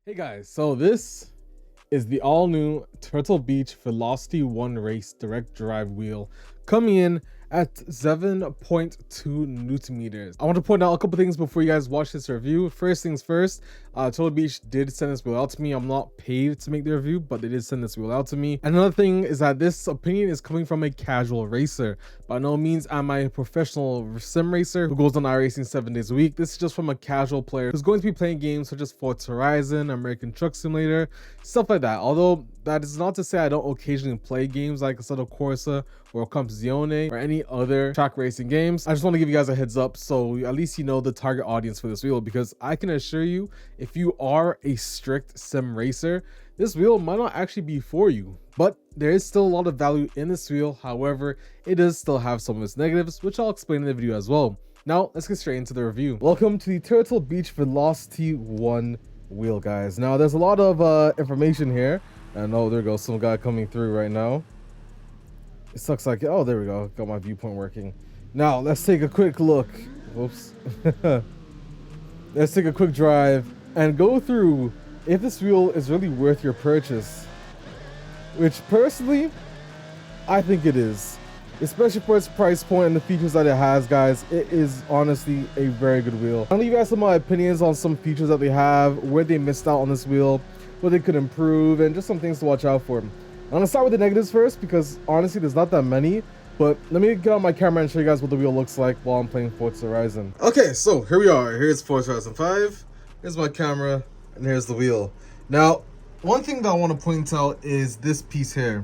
Hey guys, so this is the all-new Turtle Beach VelocityOne race direct drive wheel coming in at 7.2 newton meters. I want to point out a couple things before you guys watch this review. First things first, Turtle Beach did send this wheel out to me. I'm not paid to make the review, but they did send this wheel out to me. Another thing is that this opinion is coming from a casual racer. By no means am I a professional sim racer who goes on iRacing 7 days a week. This is just from a casual player who's going to be playing games such as Forza Horizon, American Truck Simulator, stuff like that. Although that is not to say I don't occasionally play games like Assetto Corsa or Competizione or any other track racing games. I just want to give you guys a heads up so at least you know the target audience for this wheel, because I can assure you, if you are a strict sim racer, this wheel might not actually be for you. But there is still a lot of value in this wheel. However, it does still have some of its negatives, which I'll explain in the video as well. Now, let's get straight into the review. Welcome to the Turtle Beach VelocityOne wheel, guys. Now, there's a lot of information here. And oh, there goes some guy coming through right now. It sucks like, oh, there we go. Got my viewpoint working. Now, let's take a quick look. Whoops. Let's take a quick drive and go through if this wheel is really worth your purchase. Which, personally, I think it is. Especially for its price point and the features that it has, guys. It is honestly a very good wheel. I'll leave you guys some of my opinions on some features that they have, where they missed out on this wheel, what they could improve, and just some things to watch out for. I'm gonna start with the negatives first, because honestly there's not that many, but let me get on my camera and show you guys what the wheel looks like while I'm playing Forza Horizon. Okay, so here we are. Here's Forza Horizon 5. Here's my camera, and here's the wheel. Now, one thing that I want to point out is this piece here.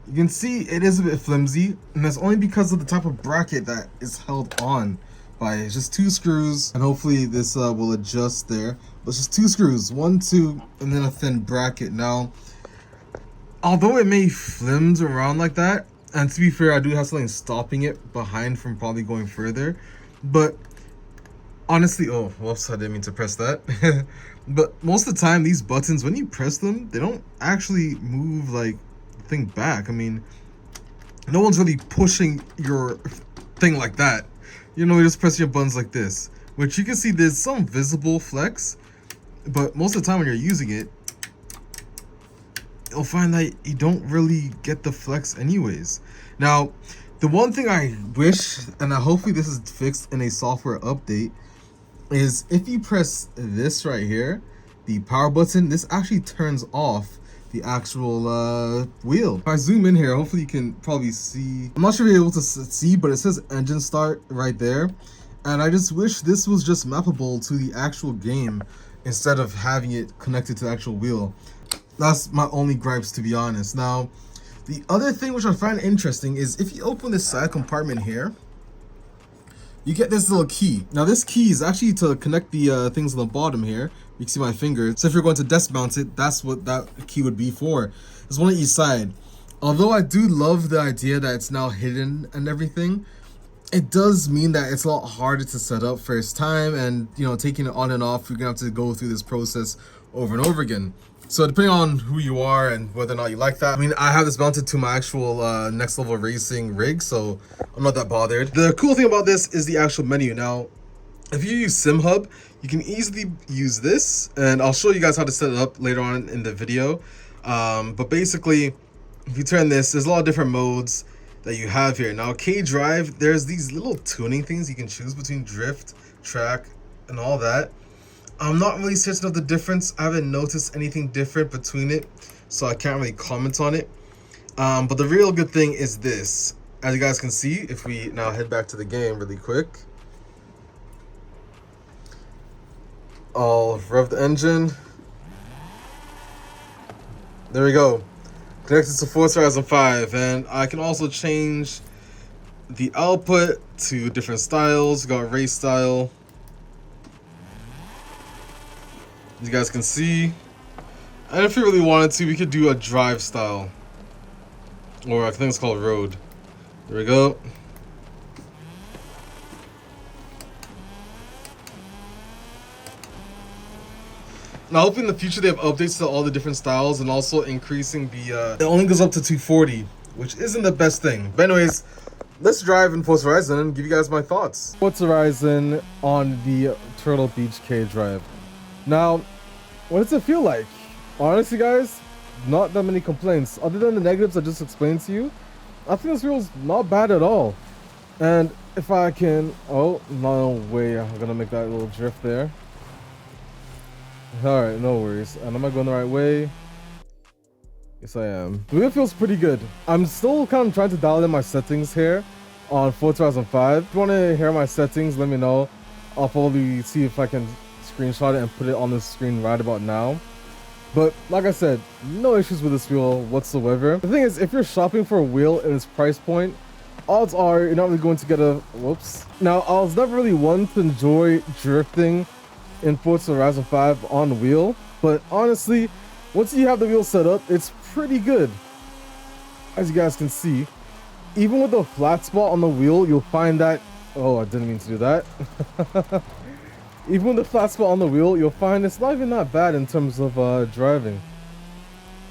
You can see it is a bit flimsy, and that's only because of the type of bracket that is held on by just 2 screws, and hopefully this will adjust there. But it's just 2 screws, 1, 2, and then a thin bracket. Now, although it may flimse around like that, and to be fair, I do have something stopping it behind from probably going further, but honestly, oh, whoops, I didn't mean to press that. But most of the time, these buttons, when you press them, they don't actually move like the thing back. I mean, no one's really pushing your thing like that. You know, you just press your buttons like this, which you can see there's some visible flex, but most of the time when you're using it, you'll find that you don't really get the flex anyways. Now, the one thing I wish, and hopefully this is fixed in a software update, is if you press this right here, the power button, this actually turns off the actual wheel. If I zoom in here, hopefully you can probably see. I'm not sure if you're able to see, but it says engine start right there. And I just wish this was just mappable to the actual game instead of having it connected to the actual wheel. That's my only gripes, to be honest. Now, the other thing which I find interesting is if you open this side compartment here, you get this little key. Now, this key is actually to connect the things on the bottom here. You can see my finger. So if you're going to desk mount it, that's what that key would be for. There's one on each side. Although I do love the idea that it's now hidden and everything, it does mean that it's a lot harder to set up first time, and you know, taking it on and off, you're gonna have to go through this process over and over again. So depending on who you are and whether or not you like that, I mean, I have this mounted to my actual Next Level Racing rig, so I'm not that bothered. The cool thing about this is the actual menu. Now, if you use SimHub, you can easily use this, and I'll show you guys how to set it up later on in the video. But basically, if you turn this, there's a lot of different modes that you have here. Now, K-Drive, there's these little tuning things you can choose between drift, track, and all that. I'm not really certain of the difference. I haven't noticed anything different between it, so I can't really comment on it. But the real good thing is this. As you guys can see, if we now head back to the game really quick, I'll rev the engine. There we go. Connected to Forza Horizon 5, and I can also change the output to different styles. We got race style. You guys can see, and if you really wanted to, we could do a drive style, or I think it's called road. There we go. Now, hopefully in the future they have updates to all the different styles, and also increasing the it only goes up to 240, which isn't the best thing. But anyways, let's drive in Forza Horizon and give you guys my thoughts. Forza Horizon on the Turtle Beach K drive. Now, what does it feel like? Honestly, guys, not that many complaints. Other than the negatives I just explained to you, I think this feels not bad at all. And if I can... Oh, no way. I'm gonna make that little drift there. Alright, no worries. And am I going the right way? Yes, I am. The wheel feels pretty good. I'm still kind of trying to dial in my settings here on Forza 2005. If you want to hear my settings, let me know. I'll probably see if I can screenshot it and put it on the screen right about now. But like I said, no issues with this wheel whatsoever. The thing is, if you're shopping for a wheel in this price point, odds are you're not really going to get a... Whoops. Now, I was never really one to enjoy drifting in Forza Horizon 5 on the wheel, but honestly, once you have the wheel set up, it's pretty good. As you guys can see, even with the flat spot on the wheel, you'll find that... Oh, I didn't mean to do that. Even with the flat spot on the wheel, you'll find it's not even that bad in terms of driving.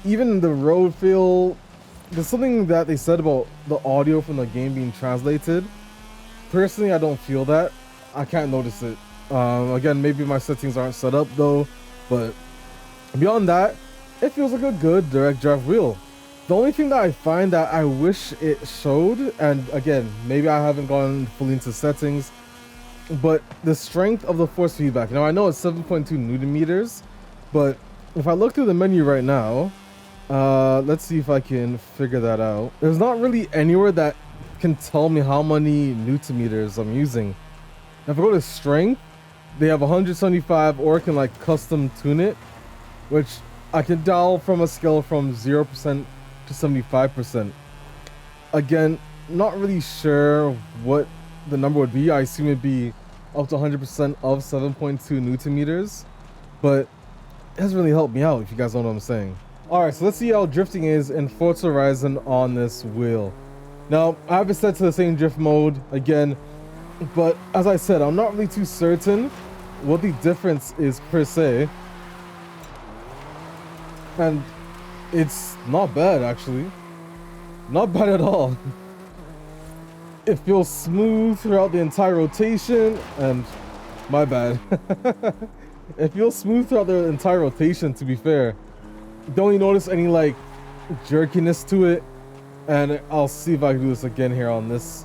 Even the road feel... There's something that they said about the audio from the game being translated. Personally, I don't feel that. I can't notice it. Again, maybe my settings aren't set up though, but beyond that, it feels like a good direct drive wheel. The only thing that I find that I wish it showed, and again, maybe I haven't gone fully into settings, but the strength of the force feedback. Now I know it's 7.2 Newton meters, but if I look through the menu right now, let's see if I can figure that out. There's not really anywhere that can tell me how many Newton meters I'm using. If I go to strength, they have 175, or I can like custom tune it, which I can dial from a scale from 0% to 75%. Again, not really sure what the number would be. I assume it'd be up to 100% of 7.2 Newton meters, but it hasn't really helped me out, if you guys know what I'm saying. Alright, so let's see how drifting is in Forza Horizon on this wheel. Now, I have it set to the same drift mode again, but as I said, I'm not really too certain what the difference is per se. And it's not bad, actually. Not bad at all. It feels smooth throughout the entire rotation, and my bad. It feels smooth throughout the entire rotation, to be fair. Don't you notice any like jerkiness to it? And I'll see if I can do this again here on this.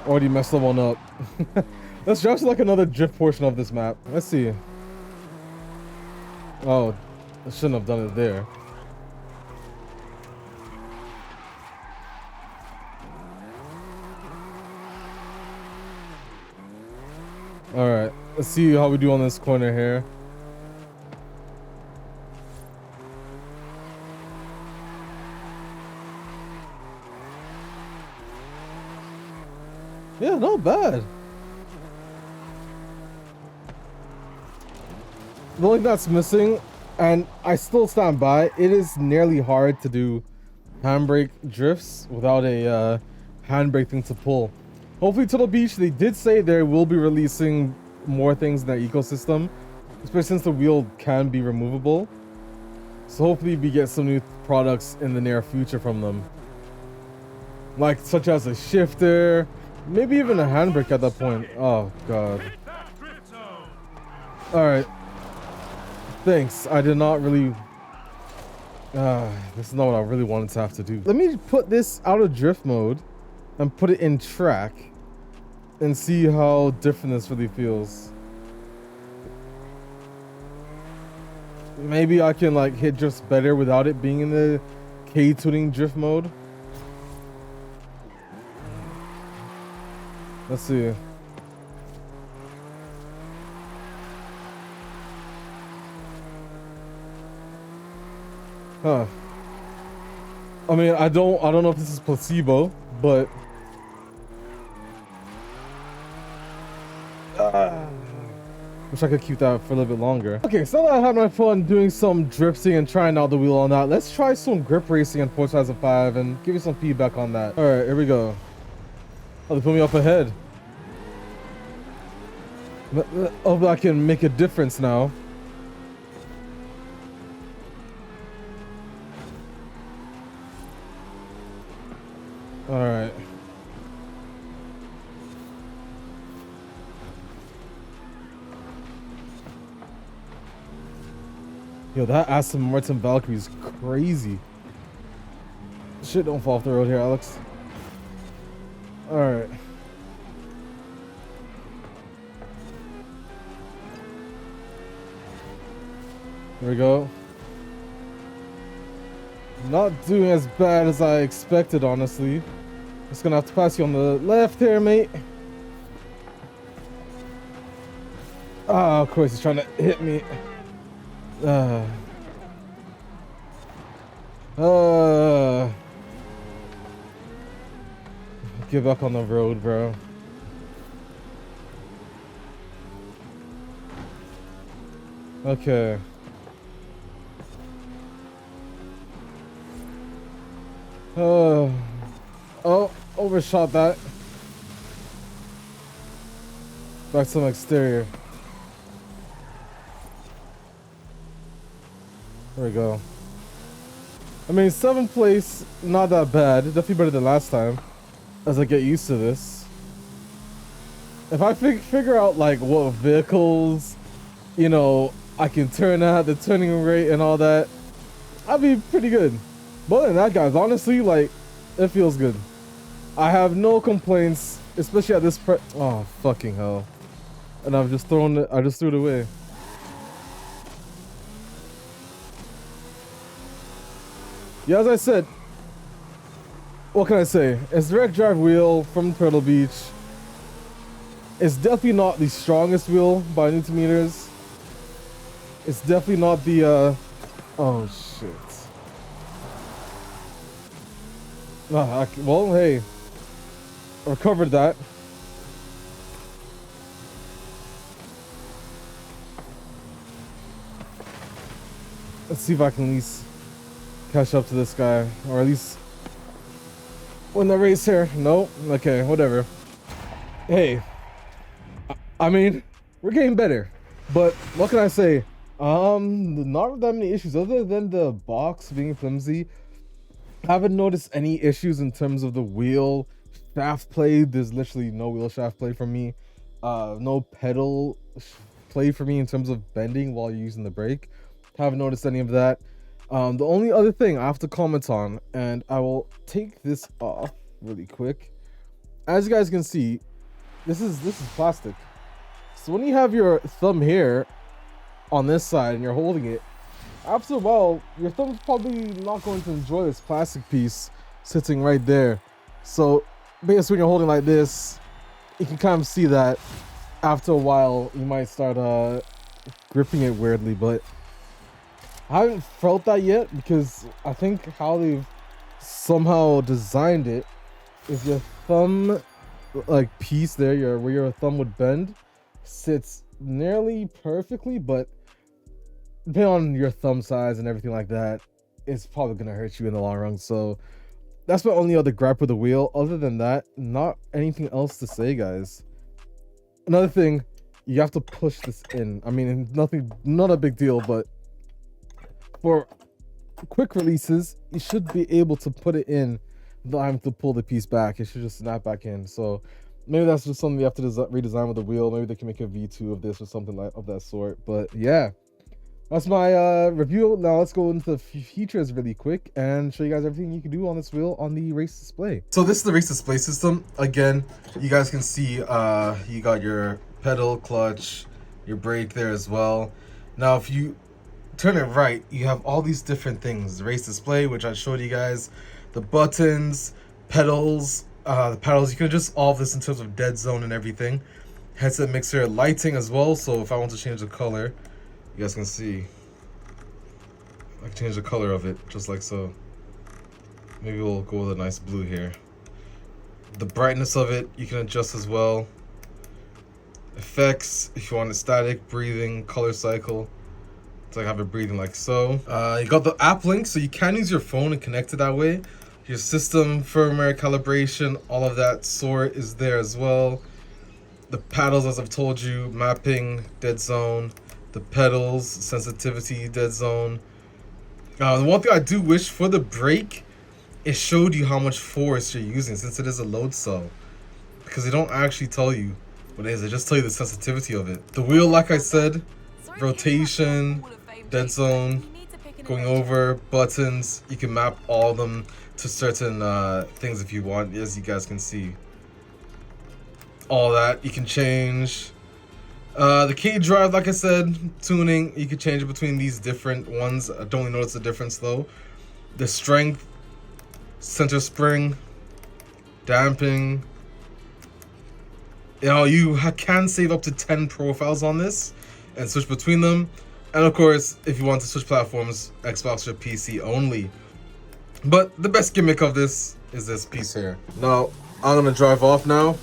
Already messed that one up. Let's drive to like another drift portion of this map. Let's see. Oh, I shouldn't have done it there. Alright, let's see how we do on this corner here. Yeah, not bad. The only thing that's missing, and I still stand by, it is nearly hard to do handbrake drifts without a handbrake thing to pull. Hopefully Turtle Beach, they did say they will be releasing more things in their ecosystem, especially since the wheel can be removable. So hopefully we get some new products in the near future from them. Like such as a shifter, maybe even a handbrake at that point. Oh god. Alright. Thanks. I did not really... this is not what I really wanted to have to do. Let me put this out of drift mode and put it in track and see how different this really feels. Maybe I can like hit drifts better without it being in the K-tuning drift mode. Let's see. Huh. I mean, I don't know if this is placebo, but wish I could keep that for a little bit longer. Okay, so now that I had my fun doing some drifting and trying out the wheel on that, let's try some grip racing in Forza Horizon 5 and give you some feedback on that. All right, here we go. Oh, they put me up ahead. But I can make a difference now. All right. Yo, that Aston Martin Valkyrie is crazy. Shit, don't fall off the road here, Alex. Alright. There we go. Not doing as bad as I expected, honestly. Just gonna have to pass you on the left here, mate. Ah, of course, he's trying to hit me. Get back on the road, bro. Okay. Oh, overshot that. Back to the exterior. There we go. I mean, 7th place, not that bad. Definitely better than last time. As I get used to this. If I figure out like what vehicles, you know, I can turn at, the turning rate and all that, I'll be pretty good. But other than that, guys, honestly, like, it feels good. I have no complaints, especially at this oh, fucking hell. And I've just thrown it, I just threw it away. Yeah, as I said, what can I say? It's direct drive wheel from Turtle Beach. It's definitely not the strongest wheel by Newton meters. It's definitely not the, oh shit. Well, hey, I recovered that. Let's see if I can at least catch up to this guy, or at least win the race here. Nope. Okay, whatever. Hey, I mean, we're getting better, but what can I say? Not that many issues other than the box being flimsy. I haven't noticed any issues in terms of the wheel shaft play. There's literally no wheel shaft play for me. No pedal play for me in terms of bending while you're using the brake. Haven't noticed any of that. The only other thing I have to comment on, and I will take this off really quick. As you guys can see, this is plastic. So when you have your thumb here on this side and you're holding it, after a while, your thumb's probably not going to enjoy this plastic piece sitting right there. So basically when you're holding like this, you can kind of see that after a while, you might start gripping it weirdly, but I haven't felt that yet because I think how they've somehow designed it is your thumb like piece there, where your thumb would bend, sits nearly perfectly, but depending on your thumb size and everything like that, it's probably gonna hurt you in the long run. So that's my only other gripe with the wheel. Other than that, not anything else to say, guys. Another thing, you have to push this in. I mean, not a big deal, but for quick releases, you should be able to put it in without having to pull the piece back. It should just snap back in. So maybe that's just something you have to redesign with the wheel. Maybe they can make a V2 of this or something like of that sort. But yeah, that's my review. Now let's go into the features really quick and show you guys everything you can do on this wheel on the race display. So this is the race display system. Again, you guys can see you got your pedal, clutch, your brake there as well. Now if you turn it right, you have all these different things. The race display, which I showed you guys, the buttons, pedals, the paddles. You can adjust all of this in terms of dead zone and everything. Headset mixer, lighting as well. So if I want to change the color, you guys can see I can change the color of it just like so. Maybe we'll go with a nice blue here. The brightness of it you can adjust as well. Effects, if you want it static, breathing, color cycle. So I have it breathing like so. You got the app link, so you can use your phone and connect it that way. Your system, firmware, calibration, all of that sort is there as well. The paddles, as I've told you, mapping, dead zone. The pedals, sensitivity, dead zone. The one thing I do wish for the brake, it showed you how much force you're using since it is a load cell. Because they don't actually tell you what it is, they just tell you the sensitivity of it. The wheel, like I said, rotation, dead zone, going over, buttons. You can map all of them to certain things if you want, as you guys can see. All that you can change. The key drive, like I said, tuning, you can change it between these different ones. I don't really notice the difference though. The strength, center spring, damping. You know, you can save up to 10 profiles on this and switch between them. And of course, if you want to switch platforms, Xbox or PC only. But the best gimmick of this is this piece here. Now, I'm gonna drive off now.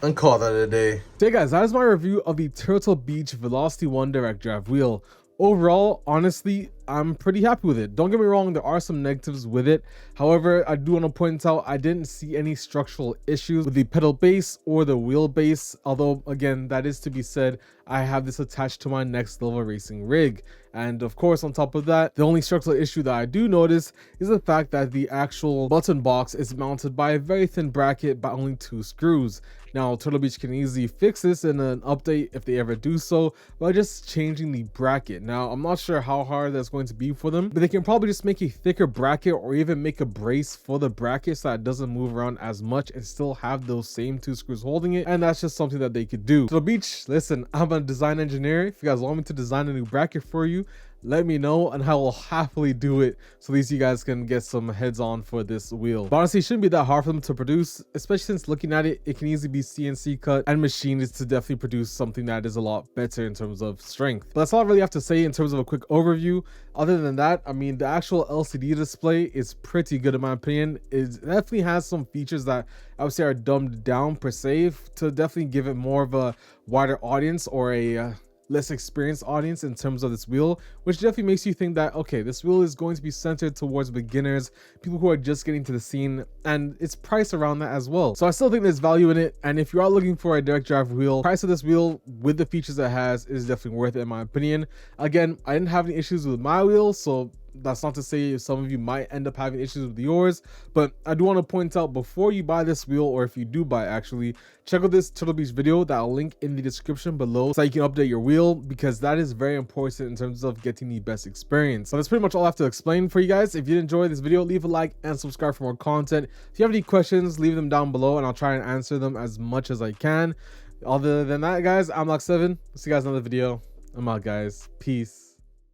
And call that a day. So hey guys, that is my review of the Turtle Beach VelocityOne direct drive wheel. Overall, honestly, I'm pretty happy with it. Don't get me wrong, there are some negatives with it. However, I do want to point out I didn't see any structural issues with the pedal base or the wheel base. Although, again, that is to be said, I have this attached to my Next Level Racing rig. And of course, on top of that, the only structural issue that I do notice is the fact that the actual button box is mounted by a very thin bracket by only 2 screws. Now, Turtle Beach can easily fix this in an update if they ever do so by just changing the bracket. Now, I'm not sure how hard that's going to be for them, but they can probably just make a thicker bracket or even make a brace for the bracket so that it doesn't move around as much and still have those same 2 screws holding it. And that's just something that they could do. Turtle Beach, listen, I'm a design engineer. If you guys want me to design a new bracket for you, let me know and I will happily do it, so at least you guys can get some heads on for this wheel. But honestly, it shouldn't be that hard for them to produce, especially since looking at it, it can easily be CNC cut and machined to definitely produce something that is a lot better in terms of strength. But that's all I really have to say in terms of a quick overview. Other than that, I mean, the actual LCD display is pretty good in my opinion. It definitely has some features that I would say are dumbed down per se to definitely give it more of a wider audience or a less experienced audience in terms of this wheel, which definitely makes you think that, okay, this wheel is going to be centered towards beginners, people who are just getting to the scene, and it's priced around that as well. So I still think there's value in it, and if you are looking for a direct drive wheel, price of this wheel with the features it has is definitely worth it in my opinion. Again, I didn't have any issues with my wheel, so that's not to say some of you might end up having issues with yours, but I do want to point out before you buy this wheel, or if you do buy actually, check out this Turtle Beach video that I'll link in the description below so you can update your wheel, because that is very important in terms of getting the best experience. So that's pretty much all I have to explain for you guys. If you did enjoy this video, leave a like and subscribe for more content. If you have any questions, leave them down below and I'll try and answer them as much as I can. Other than that, guys, I'm Lock7. See you guys in another video. I'm out, guys. Peace.